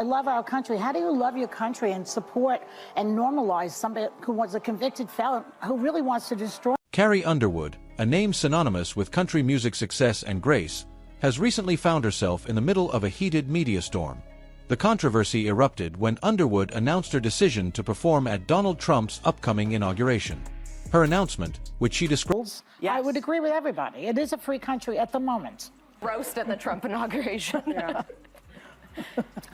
I love our country. How do you love your country and support and normalize somebody who was a convicted felon who really wants to destroy? Carrie Underwood, a name synonymous with country music success and grace, has recently found herself in the middle of a heated media storm. The controversy erupted when Underwood announced her decision to perform at Donald Trump's upcoming inauguration. Her announcement, which she describes... Yes. I would agree with everybody. It is a free country at the moment. Roast at the Trump inauguration. Yeah.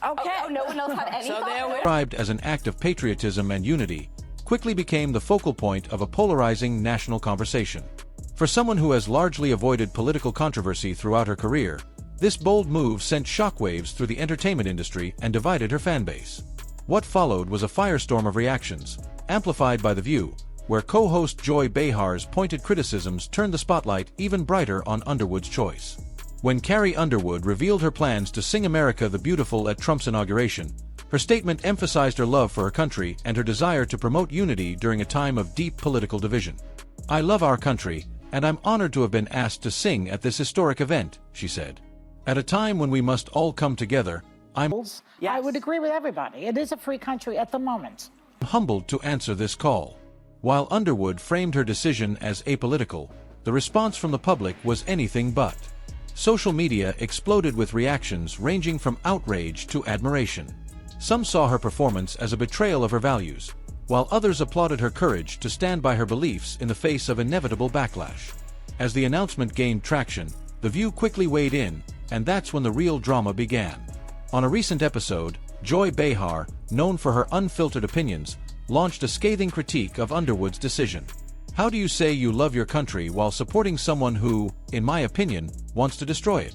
Okay. Oh, no one else had any thought? Described as an act of patriotism and unity, quickly became the focal point of a polarizing national conversation. For someone who has largely avoided political controversy throughout her career, this bold move sent shockwaves through the entertainment industry and divided her fanbase. What followed was a firestorm of reactions, amplified by The View, where co-host Joy Behar's pointed criticisms turned the spotlight even brighter on Underwood's choice. When Carrie Underwood revealed her plans to sing America the Beautiful at Trump's inauguration, her statement emphasized her love for her country and her desire to promote unity during a time of deep political division. "I love our country, and I'm honored to have been asked to sing at this historic event," she said. "At a time when we must all come together, I'm I would agree with everybody. It is a free country at the moment. humbled to answer this call." While Underwood framed her decision as apolitical, the response from the public was anything but. Social media exploded with reactions ranging from outrage to admiration. Some saw her performance as a betrayal of her values, while others applauded her courage to stand by her beliefs in the face of inevitable backlash. As the announcement gained traction, The View quickly weighed in, and that's when the real drama began. On a recent episode, Joy Behar, known for her unfiltered opinions, launched a scathing critique of Underwood's decision. "How do you say you love your country while supporting someone who, in my opinion, wants to destroy it?"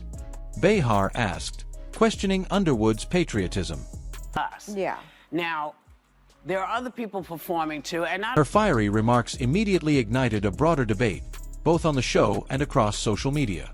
Behar asked, questioning Underwood's patriotism. Yeah. Now, there are other people performing too, and Her fiery remarks immediately ignited a broader debate, both on the show and across social media.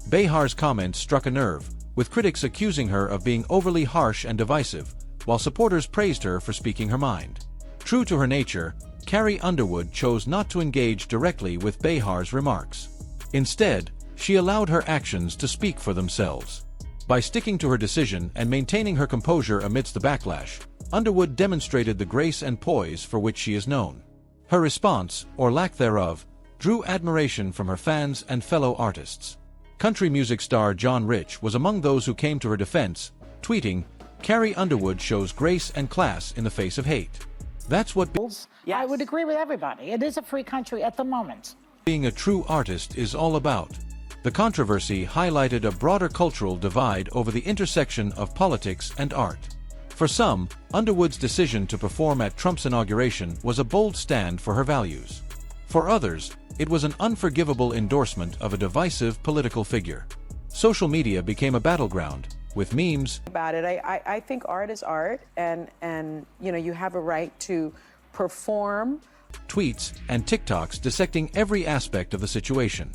Behar's comments struck a nerve, with critics accusing her of being overly harsh and divisive, while supporters praised her for speaking her mind. True to her nature, Carrie Underwood chose not to engage directly with Behar's remarks. Instead, she allowed her actions to speak for themselves. By sticking to her decision and maintaining her composure amidst the backlash, Underwood demonstrated the grace and poise for which she is known. Her response, or lack thereof, drew admiration from her fans and fellow artists. Country music star John Rich was among those who came to her defense, tweeting, "Carrie Underwood shows grace and class in the face of hate. That's what I would agree with everybody. It is a free country at the moment. being a true artist is all about." The controversy highlighted a broader cultural divide over the intersection of politics and art. For some, Underwood's decision to perform at Trump's inauguration was a bold stand for her values. For others, it was an unforgivable endorsement of a divisive political figure. Social media became a battleground, with memes About it, I think art is art, and you know, you have a right to perform. tweets, and TikToks dissecting every aspect of the situation.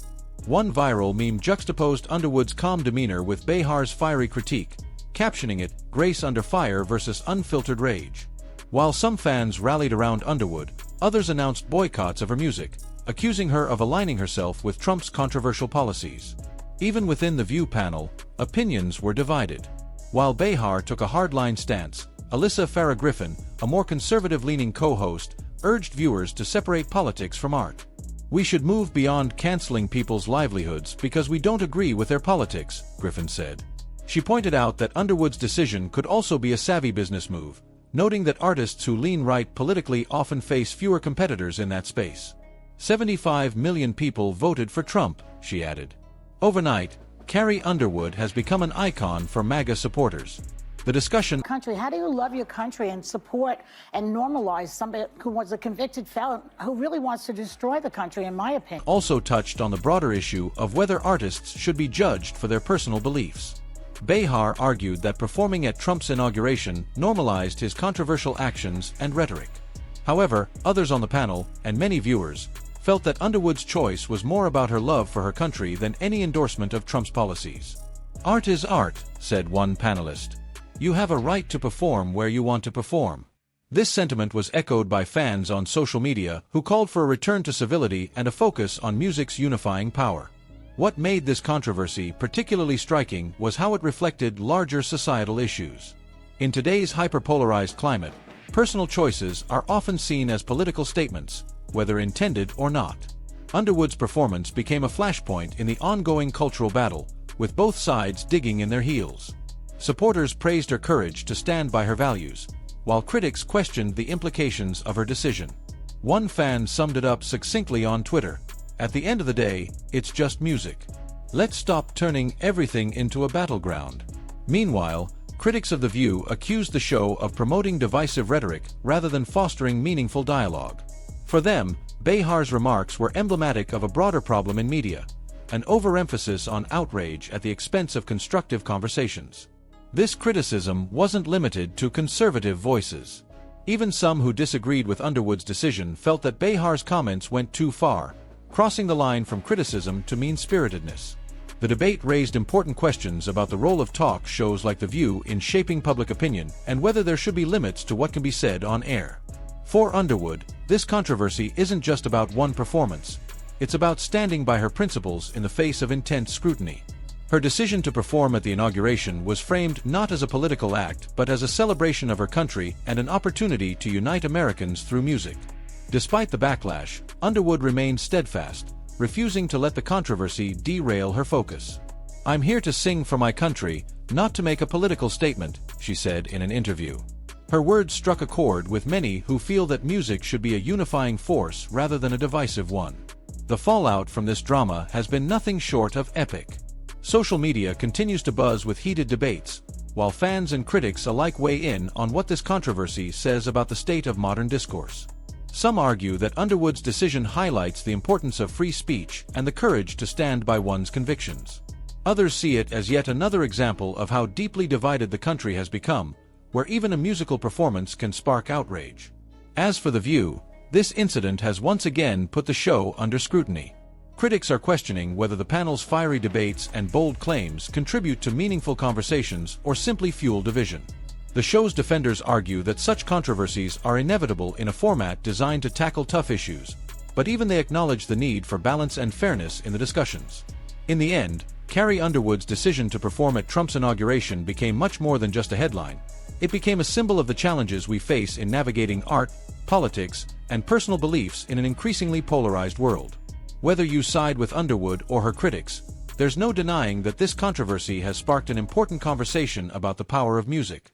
One viral meme juxtaposed Underwood's calm demeanor with Behar's fiery critique, captioning it, "Grace under fire versus unfiltered rage." While some fans rallied around Underwood, others announced boycotts of her music, accusing her of aligning herself with Trump's controversial policies. Even within the View panel, opinions were divided. While Behar took a hardline stance, Alyssa Farah Griffin, a more conservative-leaning co-host, urged viewers to separate politics from art. "We should move beyond canceling people's livelihoods because we don't agree with their politics," Griffin said. She pointed out that Underwood's decision could also be a savvy business move, noting that artists who lean right politically often face fewer competitors in that space. 75 million people voted for Trump, she added. Overnight, Carrie Underwood has become an icon for MAGA supporters. The discussion Country. How do you love your country and support and normalize somebody who was a convicted felon who really wants to destroy the country, in my opinion? also touched on the broader issue of whether artists should be judged for their personal beliefs. Behar argued that performing at Trump's inauguration normalized his controversial actions and rhetoric. However, others on the panel, and many viewers, felt that Underwood's choice was more about her love for her country than any endorsement of Trump's policies. "Art is art," said one panelist. "You have a right to perform where you want to perform." This sentiment was echoed by fans on social media who called for a return to civility and a focus on music's unifying power. What made this controversy particularly striking was how it reflected larger societal issues. In today's hyperpolarized climate, personal choices are often seen as political statements, whether intended or not. Underwood's performance became a flashpoint in the ongoing cultural battle, with both sides digging in their heels. Supporters praised her courage to stand by her values, while critics questioned the implications of her decision. One fan summed it up succinctly on Twitter: "At the end of the day, it's just music. Let's stop turning everything into a battleground." Meanwhile, critics of The View accused the show of promoting divisive rhetoric rather than fostering meaningful dialogue. For them, Behar's remarks were emblematic of a broader problem in media, an overemphasis on outrage at the expense of constructive conversations. This criticism wasn't limited to conservative voices. Even some who disagreed with Underwood's decision felt that Behar's comments went too far, crossing the line from criticism to mean-spiritedness. The debate raised important questions about the role of talk shows like The View in shaping public opinion and whether there should be limits to what can be said on air. For Underwood, this controversy isn't just about one performance. It's about standing by her principles in the face of intense scrutiny. Her decision to perform at the inauguration was framed not as a political act but as a celebration of her country and an opportunity to unite Americans through music. Despite the backlash, Underwood remained steadfast, refusing to let the controversy derail her focus. "I'm here to sing for my country, not to make a political statement," she said in an interview. Her words struck a chord with many who feel that music should be a unifying force rather than a divisive one. The fallout from this drama has been nothing short of epic. Social media continues to buzz with heated debates, while fans and critics alike weigh in on what this controversy says about the state of modern discourse. Some argue that Underwood's decision highlights the importance of free speech and the courage to stand by one's convictions. Others see it as yet another example of how deeply divided the country has become, where even a musical performance can spark outrage. As for The View, this incident has once again put the show under scrutiny. Critics are questioning whether the panel's fiery debates and bold claims contribute to meaningful conversations or simply fuel division. The show's defenders argue that such controversies are inevitable in a format designed to tackle tough issues, but even they acknowledge the need for balance and fairness in the discussions. In the end, Carrie Underwood's decision to perform at Trump's inauguration became much more than just a headline. It became a symbol of the challenges we face in navigating art, politics, and personal beliefs in an increasingly polarized world. Whether you side with Underwood or her critics, there's no denying that this controversy has sparked an important conversation about the power of music.